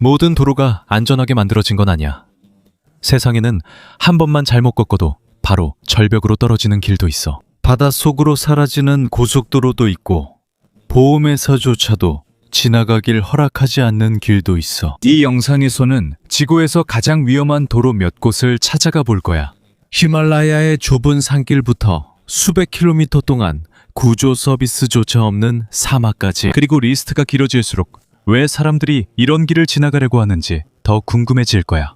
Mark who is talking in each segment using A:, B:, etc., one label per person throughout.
A: 모든 도로가 안전하게 만들어진 건 아니야. 세상에는 한 번만 잘못 꺾어도 바로 절벽으로 떨어지는 길도 있어. 바닷속으로 사라지는 고속도로도 있고 보험회사조차도 지나가길 허락하지 않는 길도 있어. 이 영상에서는 지구에서 가장 위험한 도로 몇 곳을 찾아가 볼 거야. 히말라야의 좁은 산길부터 수백 킬로미터 동안 구조 서비스조차 없는 사막까지. 그리고 리스트가 길어질수록 왜 사람들이 이런 길을 지나가려고 하는지 더 궁금해질 거야.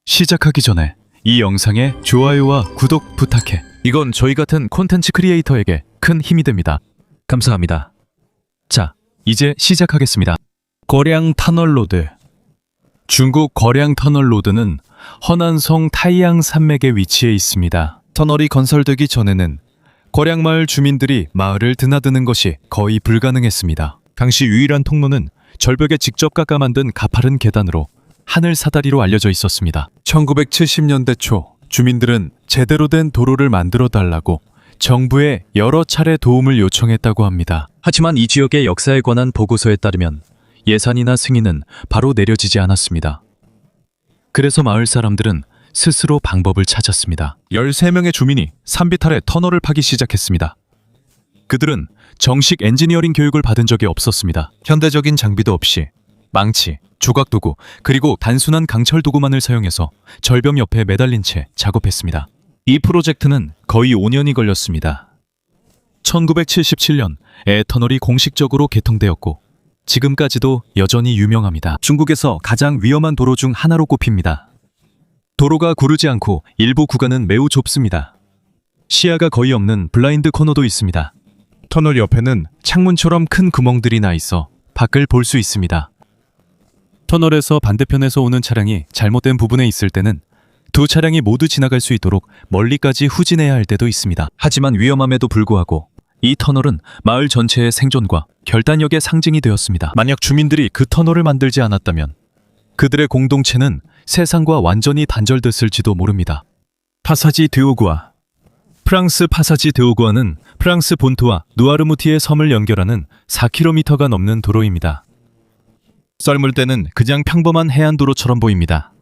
A: 시작하기 전에 이 영상에 좋아요와 구독 부탁해. 이건 저희 같은 콘텐츠 크리에이터에게 큰 힘이 됩니다. 감사합니다. 자, 이제 시작하겠습니다. 거량 터널 로드. 중국 거량 터널 로드는 허난성 타이양 산맥에 위치해 있습니다. 터널이 건설되기 전에는 거량 마을 주민들이 마을을 드나드는 것이 거의 불가능했습니다. 당시 유일한 통로는 절벽에 직접 깎아 만든 가파른 계단으로 하늘 사다리로 알려져 있었습니다. 1970년대 초 주민들은 제대로 된 도로를 만들어 달라고 정부에 여러 차례 도움을 요청했다고 합니다. 하지만 이 지역의 역사에 관한 보고서에 따르면 예산이나 승인은 바로 내려지지 않았습니다. 그래서 마을 사람들은 스스로 방법을 찾았습니다. 13명의 주민이 산비탈에 터널을 파기 시작했습니다. 그들은 정식 엔지니어링 교육을 받은 적이 없었습니다. 현대적인 장비도 없이 망치, 조각도구, 그리고 단순한 강철 도구만을 사용해서 절벽 옆에 매달린 채 작업했습니다. 이 프로젝트는 거의 5년이 걸렸습니다. 1977년에 터널이 공식적으로 개통되었고 지금까지도 여전히 유명합니다. 중국에서 가장 위험한 도로 중 하나로 꼽힙니다. 도로가 구르지 않고 일부 구간은 매우 좁습니다. 시야가 거의 없는 블라인드 코너도 있습니다. 터널 옆에는 창문처럼 큰 구멍들이 나 있어 밖을 볼 수 있습니다. 터널에서 반대편에서 오는 차량이 잘못된 부분에 있을 때는 두 차량이 모두 지나갈 수 있도록 멀리까지 후진해야 할 때도 있습니다. 하지만 위험함에도 불구하고 이 터널은 마을 전체의 생존과 결단력의 상징이 되었습니다. 만약 주민들이 그 터널을 만들지 않았다면 그들의 공동체는 세상과 완전히 단절됐을지도 모릅니다. 파사지 드오구아. 프랑스 파사지 드오구아는 프랑스 본토와 누아르무티의 섬을 연결하는 4km가 넘는 도로입니다. 썰물 때는 그냥 평범한 해안도로처럼 보입니다.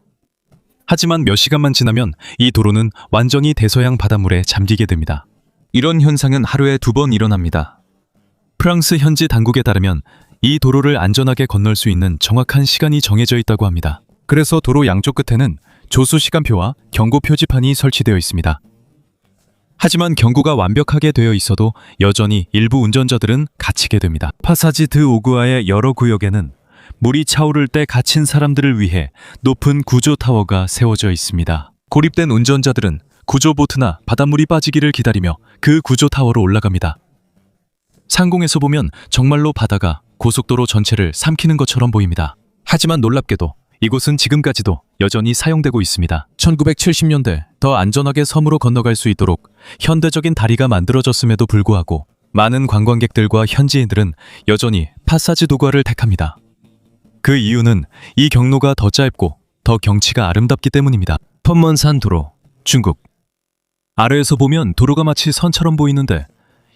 A: 하지만 몇 시간만 지나면 이 도로는 완전히 대서양 바닷물에 잠기게 됩니다. 이런 현상은 하루에 2번 일어납니다. 프랑스 현지 당국에 따르면 이 도로를 안전하게 건널 수 있는 정확한 시간이 정해져 있다고 합니다. 그래서 도로 양쪽 끝에는 조수 시간표와 경고 표지판이 설치되어 있습니다. 하지만 경고가 완벽하게 되어 있어도 여전히 일부 운전자들은 갇히게 됩니다. 파사지 드 오구아의 여러 구역에는 물이 차오를 때 갇힌 사람들을 위해 높은 구조타워가 세워져 있습니다. 고립된 운전자들은 구조보트나 바닷물이 빠지기를 기다리며 그 구조타워로 올라갑니다. 상공에서 보면 정말로 바다가 고속도로 전체를 삼키는 것처럼 보입니다. 하지만 놀랍게도 이곳은 지금까지도 여전히 사용되고 있습니다. 1970년대 더 안전하게 섬으로 건너갈 수 있도록 현대적인 다리가 만들어졌음에도 불구하고 많은 관광객들과 현지인들은 여전히 파사지 도구아를 택합니다. 그 이유는 이 경로가 더 짧고 더 경치가 아름답기 때문입니다. 펀먼산 도로, 중국. 아래에서 보면 도로가 마치 선처럼 보이는데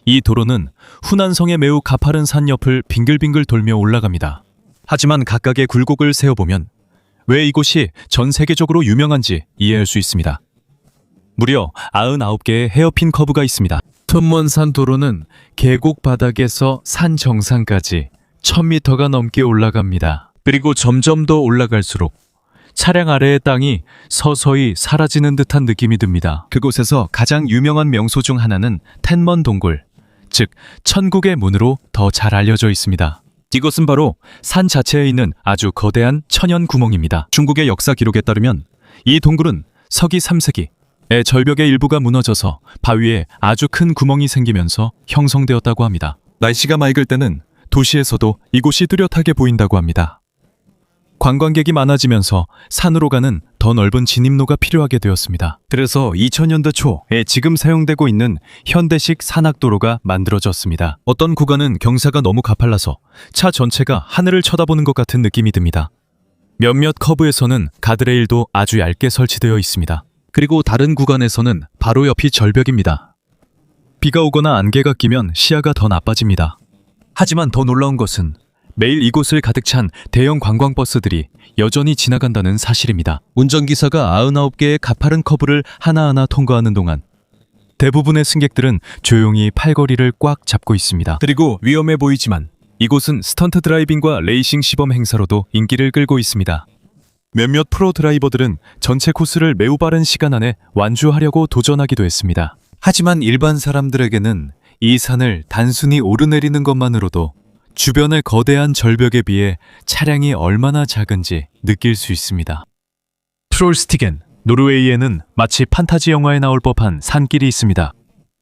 A: 이 도로는 후난성의 매우 가파른 산 옆을 빙글빙글 돌며 올라갑니다. 하지만 각각의 굴곡을 세어보면 왜 이곳이 전 세계적으로 유명한지 이해할 수 있습니다. 무려 99개의 헤어핀 커브가 있습니다. 펀먼산 도로는 계곡 바닥에서 산 정상까지 1000m가 넘게 올라갑니다. 그리고 점점 더 올라갈수록 차량 아래의 땅이 서서히 사라지는 듯한 느낌이 듭니다. 그곳에서 가장 유명한 명소 중 하나는 텐먼 동굴, 즉 천국의 문으로 더 잘 알려져 있습니다. 이곳은 바로 산 자체에 있는 아주 거대한 천연 구멍입니다. 중국의 역사 기록에 따르면 이 동굴은 서기 3세기에 절벽의 일부가 무너져서 바위에 아주 큰 구멍이 생기면서 형성되었다고 합니다. 날씨가 맑을 때는 도시에서도 이곳이 뚜렷하게 보인다고 합니다. 관광객이 많아지면서 산으로 가는 더 넓은 진입로가 필요하게 되었습니다. 그래서 2000년대 초에 지금 사용되고 있는 현대식 산악도로가 만들어졌습니다. 어떤 구간은 경사가 너무 가팔라서 차 전체가 하늘을 쳐다보는 것 같은 느낌이 듭니다. 몇몇 커브에서는 가드레일도 아주 얇게 설치되어 있습니다. 그리고 다른 구간에서는 바로 옆이 절벽입니다. 비가 오거나 안개가 끼면 시야가 더 나빠집니다. 하지만 더 놀라운 것은 매일 이곳을 가득 찬 대형 관광버스들이 여전히 지나간다는 사실입니다. 운전기사가 99개의 가파른 커브를 하나하나 통과하는 동안 대부분의 승객들은 조용히 팔걸이를 꽉 잡고 있습니다. 그리고 위험해 보이지만 이곳은 스턴트 드라이빙과 레이싱 시범 행사로도 인기를 끌고 있습니다. 몇몇 프로 드라이버들은 전체 코스를 매우 빠른 시간 안에 완주하려고 도전하기도 했습니다. 하지만 일반 사람들에게는 이 산을 단순히 오르내리는 것만으로도 주변의 거대한 절벽에 비해 차량이 얼마나 작은지 느낄 수 있습니다. 트롤스티겐, 노르웨이에는 마치 판타지 영화에 나올 법한 산길이 있습니다.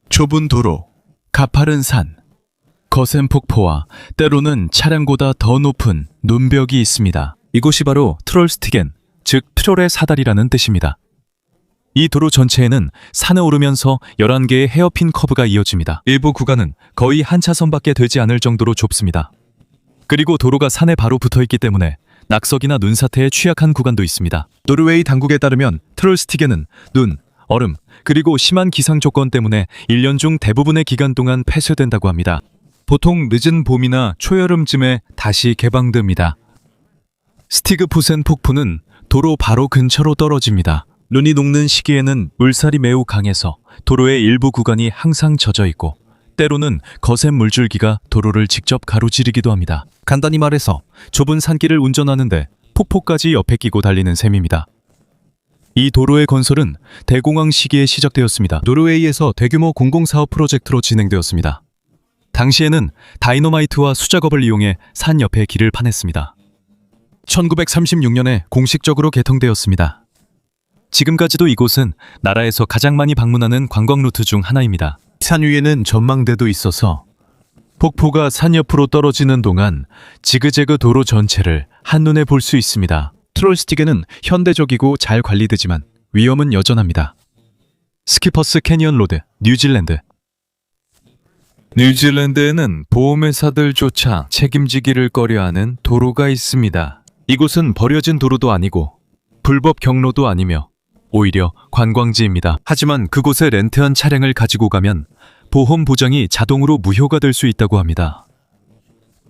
A: 좁은 도로, 가파른 산, 거센 폭포와 때로는 차량보다 더 높은 눈벽이 있습니다. 이곳이 바로 트롤스티겐, 즉 트롤의 사다리라는 뜻입니다. 이 도로 전체에는 산에 오르면서 11개의 헤어핀 커브가 이어집니다. 일부 구간은 거의 한 차선밖에 되지 않을 정도로 좁습니다. 그리고 도로가 산에 바로 붙어있기 때문에 낙석이나 눈사태에 취약한 구간도 있습니다. 노르웨이 당국에 따르면 트롤스티겐은 눈, 얼음, 그리고 심한 기상 조건 때문에 1년 중 대부분의 기간 동안 폐쇄된다고 합니다. 보통 늦은 봄이나 초여름쯤에 다시 개방됩니다. 스티그푸센 폭포는 도로 바로 근처로 떨어집니다. 눈이 녹는 시기에는 물살이 매우 강해서 도로의 일부 구간이 항상 젖어 있고 때로는 거센 물줄기가 도로를 직접 가로지르기도 합니다. 간단히 말해서 좁은 산길을 운전하는데 폭포까지 옆에 끼고 달리는 셈입니다. 이 도로의 건설은 대공황 시기에 시작되었습니다. 노르웨이에서 대규모 공공사업 프로젝트로 진행되었습니다. 당시에는 다이너마이트와 수작업을 이용해 산 옆에 길을 파냈습니다. 1936년에 공식적으로 개통되었습니다. 지금까지도 이곳은 나라에서 가장 많이 방문하는 관광 루트 중 하나입니다. 산 위에는 전망대도 있어서 폭포가 산 옆으로 떨어지는 동안 지그재그 도로 전체를 한눈에 볼 수 있습니다. 트롤스티겐은 현대적이고 잘 관리되지만 위험은 여전합니다. 스키퍼스 캐니언 로드, 뉴질랜드. 뉴질랜드에는 보험회사들조차 책임지기를 꺼려하는 도로가 있습니다. 이곳은 버려진 도로도 아니고 불법 경로도 아니며 오히려 관광지입니다. 하지만 그곳에 렌트한 차량을 가지고 가면 보험 보장이 자동으로 무효가 될 수 있다고 합니다.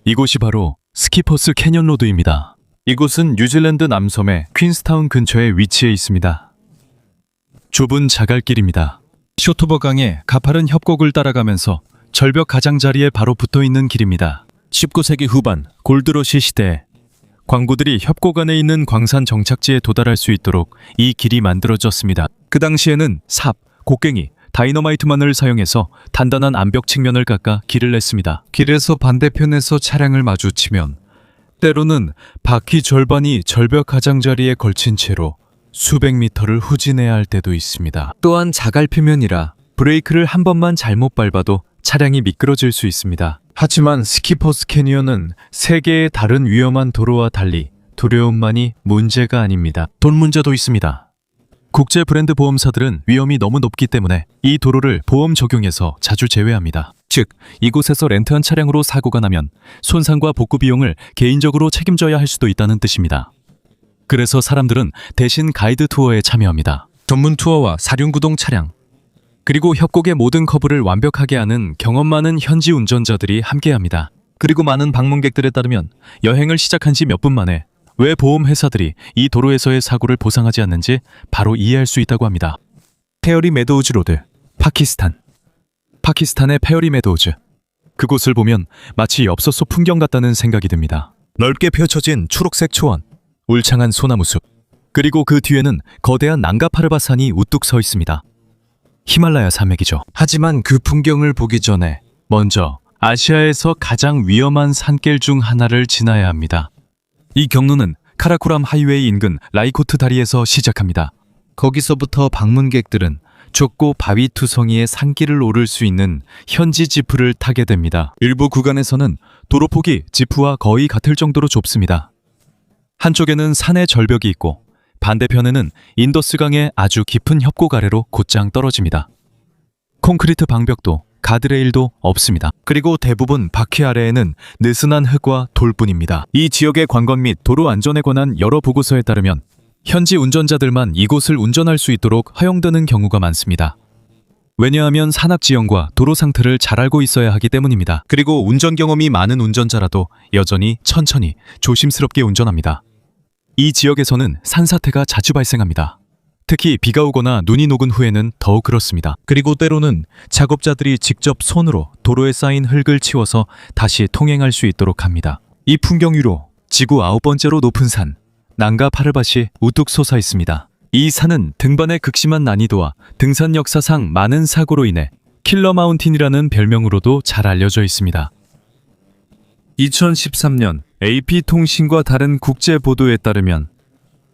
A: 이곳이 바로 스키퍼스 캐년 로드입니다. 이곳은 뉴질랜드 남섬의 퀸스타운 근처에 위치해 있습니다. 좁은 자갈길입니다. 쇼토버 강의 가파른 협곡을 따라가면서 절벽 가장자리에 바로 붙어있는 길입니다. 19세기 후반 골드러시 시대에 광부들이 협곡 안에 있는 광산 정착지에 도달할 수 있도록 이 길이 만들어졌습니다. 그 당시에는 삽, 곡괭이, 다이너마이트만을 사용해서 단단한 암벽 측면을 깎아 길을 냈습니다. 길에서 반대편에서 차량을 마주치면 때로는 바퀴 절반이 절벽 가장자리에 걸친 채로 수백 미터를 후진해야 할 때도 있습니다. 또한 자갈 표면이라 브레이크를 한 번만 잘못 밟아도 차량이 미끄러질 수 있습니다. 하지만 스키퍼스 캐니언은 세 개의 다른 위험한 도로와 달리 두려움만이 문제가 아닙니다. 돈 문제도 있습니다. 국제 브랜드 보험사들은 위험이 너무 높기 때문에 이 도로를 보험 적용에서 자주 제외합니다. 즉, 이곳에서 렌트한 차량으로 사고가 나면 손상과 복구 비용을 개인적으로 책임져야 할 수도 있다는 뜻입니다. 그래서 사람들은 대신 가이드 투어에 참여합니다. 전문 투어와 사륜구동 차량, 그리고 협곡의 모든 커브를 완벽하게 아는 경험 많은 현지 운전자들이 함께합니다. 그리고 많은 방문객들에 따르면 여행을 시작한 지 몇 분 만에 왜 보험회사들이 이 도로에서의 사고를 보상하지 않는지 바로 이해할 수 있다고 합니다. 페어리 메도우즈 로드, 파키스탄. 파키스탄의 페어리 메도우즈. 그곳을 보면 마치 엽서속 풍경 같다는 생각이 듭니다. 넓게 펼쳐진 초록색 초원, 울창한 소나무숲, 그리고 그 뒤에는 거대한 난가파르바 산이 우뚝 서 있습니다. 히말라야 산맥이죠. 하지만 그 풍경을 보기 전에 먼저 아시아에서 가장 위험한 산길 중 하나를 지나야 합니다. 이 경로는 카라코람 하이웨이 인근 라이코트 다리에서 시작합니다. 거기서부터 방문객들은 좁고 바위 투성이의 산길을 오를 수 있는 현지 지프를 타게 됩니다. 일부 구간에서는 도로폭이 지프와 거의 같을 정도로 좁습니다. 한쪽에는 산의 절벽이 있고 반대편에는 인더스강의 아주 깊은 협곡 아래로 곧장 떨어집니다. 콘크리트 방벽도 가드레일도 없습니다. 그리고 대부분 바퀴 아래에는 느슨한 흙과 돌뿐입니다. 이 지역의 관광 및 도로 안전에 관한 여러 보고서에 따르면 현지 운전자들만 이곳을 운전할 수 있도록 허용되는 경우가 많습니다. 왜냐하면 산악 지형과 도로 상태를 잘 알고 있어야 하기 때문입니다. 그리고 운전 경험이 많은 운전자라도 여전히 천천히 조심스럽게 운전합니다. 이 지역에서는 산사태가 자주 발생합니다. 특히 비가 오거나 눈이 녹은 후에는 더욱 그렇습니다. 그리고 때로는 작업자들이 직접 손으로 도로에 쌓인 흙을 치워서 다시 통행할 수 있도록 합니다. 이 풍경 위로 지구 9번째로 높은 산, 난가 파르밭이 우뚝 솟아 있습니다. 이 산은 등반의 극심한 난이도와 등산 역사상 많은 사고로 인해 킬러 마운틴이라는 별명으로도 잘 알려져 있습니다. 2013년 AP통신과 다른 국제 보도에 따르면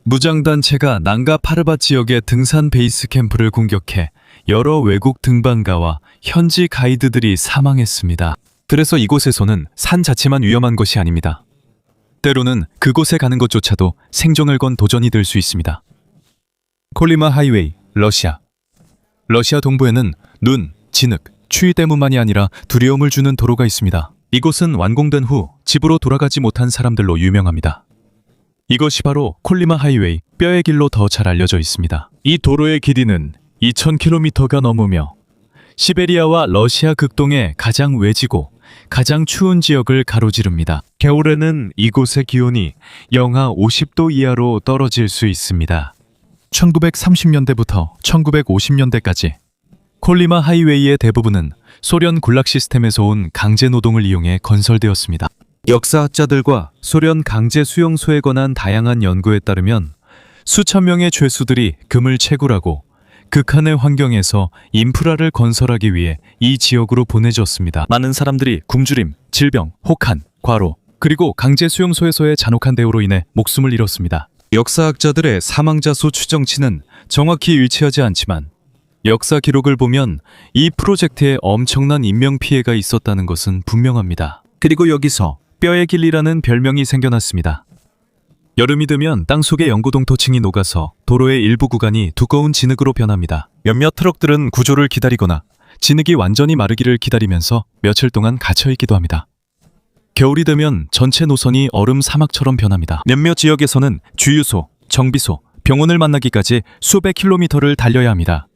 A: 무장단체가 난가 파르밭 지역의 등산 베이스 캠프를 공격해 여러 외국 등반가와 현지 가이드들이 사망했습니다. 그래서 이곳에서는 산 자체만 위험한 것이 아닙니다. 때로는 그곳에 가는 것조차도 생존을 건 도전이 될 수 있습니다. 콜리마 하이웨이, 러시아. 러시아 동부에는 눈, 진흙, 추위 때문만이 아니라 두려움을 주는 도로가 있습니다. 이곳은 완공된 후 집으로 돌아가지 못한 사람들로 유명합니다. 이것이 바로 콜리마 하이웨이, 뼈의 길로 더 잘 알려져 있습니다. 이 도로의 길이는 2000km가 넘으며 시베리아와 러시아 극동의 가장 외지고 가장 추운 지역을 가로지릅니다. 겨울에는 이곳의 기온이 영하 50도 이하로 떨어질 수 있습니다. 1930년대부터 1950년대까지 콜리마 하이웨이의 대부분은 소련 굴락 시스템에서 온 강제 노동을 이용해 건설되었습니다. 역사학자들과 소련 강제 수용소에 관한 다양한 연구에 따르면 수천 명의 죄수들이 금을 채굴하고 극한의 환경에서 인프라를 건설하기 위해 이 지역으로 보내졌습니다. 많은 사람들이 굶주림, 질병, 혹한, 과로, 그리고 강제 수용소에서의 잔혹한 대우로 인해 목숨을 잃었습니다. 역사학자들의 사망자 수 추정치는 정확히 일치하지 않지만 역사 기록을 보면 이 프로젝트에 엄청난 인명피해가 있었다는 것은 분명합니다. 그리고 여기서 뼈의 길이라는 별명이 생겨났습니다. 여름이 되면 땅속의 영구동토층이 녹아서 도로의 일부 구간이 두꺼운 진흙으로 변합니다. 몇몇 트럭들은 구조를 기다리거나 진흙이 완전히 마르기를 기다리면서 며칠 동안 갇혀있기도 합니다. 겨울이 되면 전체 노선이 얼음 사막처럼 변합니다. 몇몇 지역에서는 주유소, 정비소, 병원을 만나기까지 수백 킬로미터를 달려야 합니다.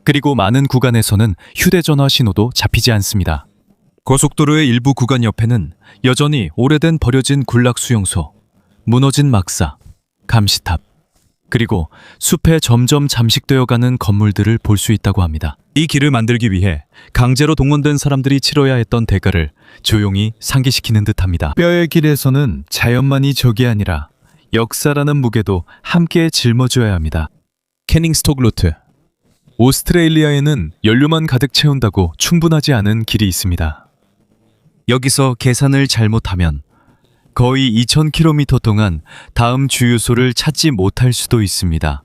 A: 그리고 많은 구간에서는 휴대전화 신호도 잡히지 않습니다. 고속도로의 일부 구간 옆에는 여전히 오래된 버려진 군락 수용소, 무너진 막사, 감시탑, 그리고 숲에 점점 잠식되어가는 건물들을 볼 수 있다고 합니다. 이 길을 만들기 위해 강제로 동원된 사람들이 치러야 했던 대가를 조용히 상기시키는 듯합니다. 뼈의 길에서는 자연만이 적이 아니라 역사라는 무게도 함께 짊어져야 합니다. 캐닝스톡 루트. 오스트레일리아에는 연료만 가득 채운다고 충분하지 않은 길이 있습니다. 여기서 계산을 잘못하면 거의 2000km 동안 다음 주유소를 찾지 못할 수도 있습니다.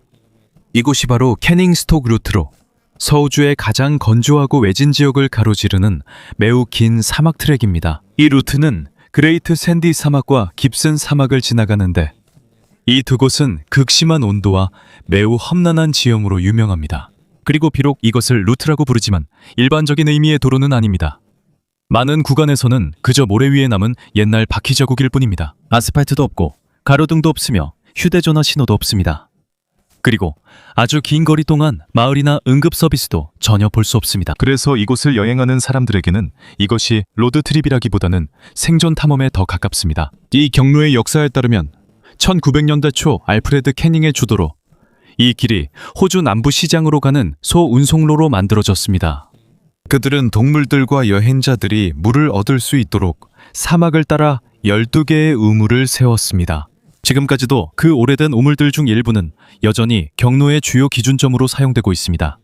A: 이곳이 바로 캐닝스톡 루트로 서우주의 가장 건조하고 외진 지역을 가로지르는 매우 긴 사막 트랙입니다. 이 루트는 그레이트 샌디 사막과 깁슨 사막을 지나가는데 이 두 곳은 극심한 온도와 매우 험난한 지형으로 유명합니다. 그리고 비록 이것을 루트라고 부르지만 일반적인 의미의 도로는 아닙니다. 많은 구간에서는 그저 모래 위에 남은 옛날 바퀴 자국일 뿐입니다. 아스팔트도 없고 가로등도 없으며 휴대전화 신호도 없습니다. 그리고 아주 긴 거리 동안 마을이나 응급 서비스도 전혀 볼 수 없습니다. 그래서 이곳을 여행하는 사람들에게는 이것이 로드트립이라기보다는 생존 탐험에 더 가깝습니다. 이 경로의 역사에 따르면 1900년대 초 알프레드 캐닝의 주도로 이 길이 호주 남부 시장으로 가는 소운송로로 만들어졌습니다. 그들은 동물들과 여행자들이 물을 얻을 수 있도록 사막을 따라 12개의 우물을 세웠습니다. 지금까지도 그 오래된 우물들 중 일부는 여전히 경로의 주요 기준점으로 사용되고 있습니다.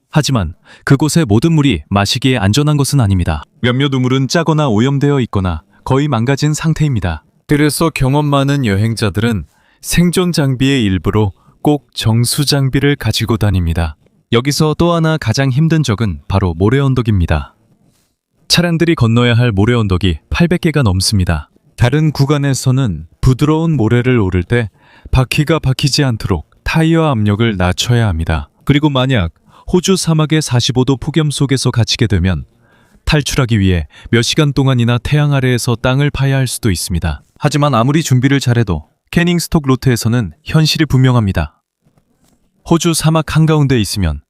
A: 하지만 그곳의 모든 물이 마시기에 안전한 것은 아닙니다. 몇몇 우물은 짜거나 오염되어 있거나 거의 망가진 상태입니다. 그래서 경험 많은 여행자들은 생존 장비의 일부로 꼭 정수 장비를 가지고 다닙니다. 여기서 또 하나 가장 힘든 적은 바로 모래 언덕입니다. 차량들이 건너야 할 모래 언덕이 800개가 넘습니다. 다른 구간에서는 부드러운 모래를 오를 때 바퀴가 박히지 않도록 타이어 압력을 낮춰야 합니다. 그리고 만약 호주 사막의 45도 폭염 속에서 갇히게 되면 탈출하기 위해 몇 시간 동안이나 태양 아래에서 땅을 파야 할 수도 있습니다. 하지만 아무리 준비를 잘해도 캐닝스톡 루트에서는 현실이 분명합니다. 호주 사막 한가운데 있으면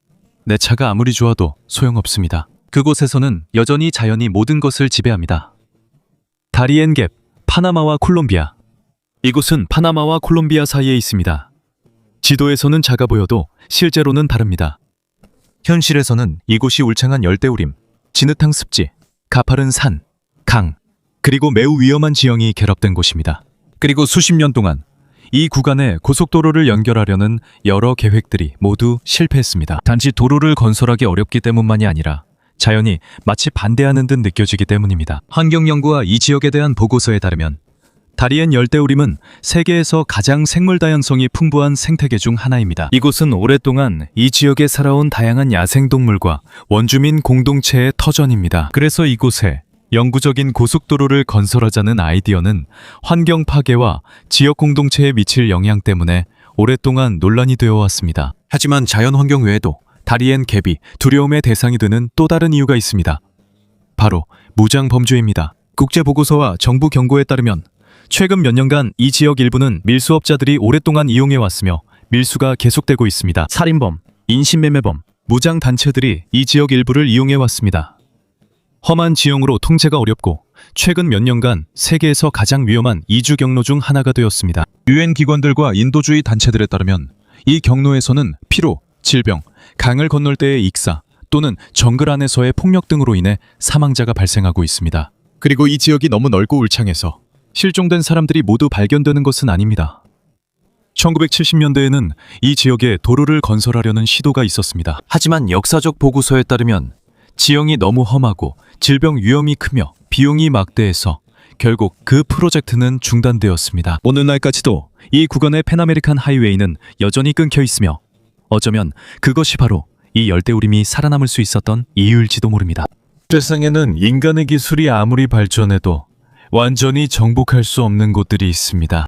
A: 내 차가 아무리 좋아도 소용없습니다. 그곳에서는 여전히 자연이 모든 것을 지배합니다. 다리엔 갭, 파나마와 콜롬비아. 이곳은 파나마와 콜롬비아 사이에 있습니다. 지도에서는 작아 보여도 실제로는 다릅니다. 현실에서는 이곳이 울창한 열대우림, 진흙탕 습지, 가파른 산, 강, 그리고 매우 위험한 지형이 결합된 곳입니다. 그리고 수십 년 동안 이 구간에 고속도로를 연결하려는 여러 계획들이 모두 실패했습니다. 단지 도로를 건설하기 어렵기 때문만이 아니라 자연이 마치 반대하는 듯 느껴지기 때문입니다. 환경연구와 이 지역에 대한 보고서에 따르면 다리엔 열대우림은 세계에서 가장 생물 다양성이 풍부한 생태계 중 하나입니다. 이곳은 오랫동안 이 지역에 살아온 다양한 야생동물과 원주민 공동체의 터전입니다. 그래서 이곳에 영구적인 고속도로를 건설하자는 아이디어는 환경 파괴와 지역 공동체에 미칠 영향 때문에 오랫동안 논란이 되어 왔습니다. 하지만 자연환경 외에도 다리엔 갭이 두려움의 대상이 되는 또 다른 이유가 있습니다. 바로 무장 범죄입니다. 국제보고서와 정부 경고에 따르면 최근 몇 년간 이 지역 일부는 밀수업자들이 오랫동안 이용해왔으며 밀수가 계속되고 있습니다. 살인범, 인신매매범, 무장단체들이 이 지역 일부를 이용해왔습니다. 험한 지형으로 통제가 어렵고 최근 몇 년간 세계에서 가장 위험한 이주 경로 중 하나가 되었습니다. 유엔 기관들과 인도주의 단체들에 따르면 이 경로에서는 피로, 질병, 강을 건널 때의 익사 또는 정글 안에서의 폭력 등으로 인해 사망자가 발생하고 있습니다. 그리고 이 지역이 너무 넓고 울창해서 실종된 사람들이 모두 발견되는 것은 아닙니다. 1970년대에는 이 지역에 도로를 건설하려는 시도가 있었습니다. 하지만 역사적 보고서에 따르면 지형이 너무 험하고 질병 위험이 크며 비용이 막대해서 결국 그 프로젝트는 중단되었습니다. 오늘 날까지도 이 구간의 팬아메리칸 하이웨이는 여전히 끊겨 있으며 어쩌면 그것이 바로 이 열대우림이 살아남을 수 있었던 이유일지도 모릅니다. 세상에는 인간의 기술이 아무리 발전해도 완전히 정복할 수 없는 곳들이 있습니다.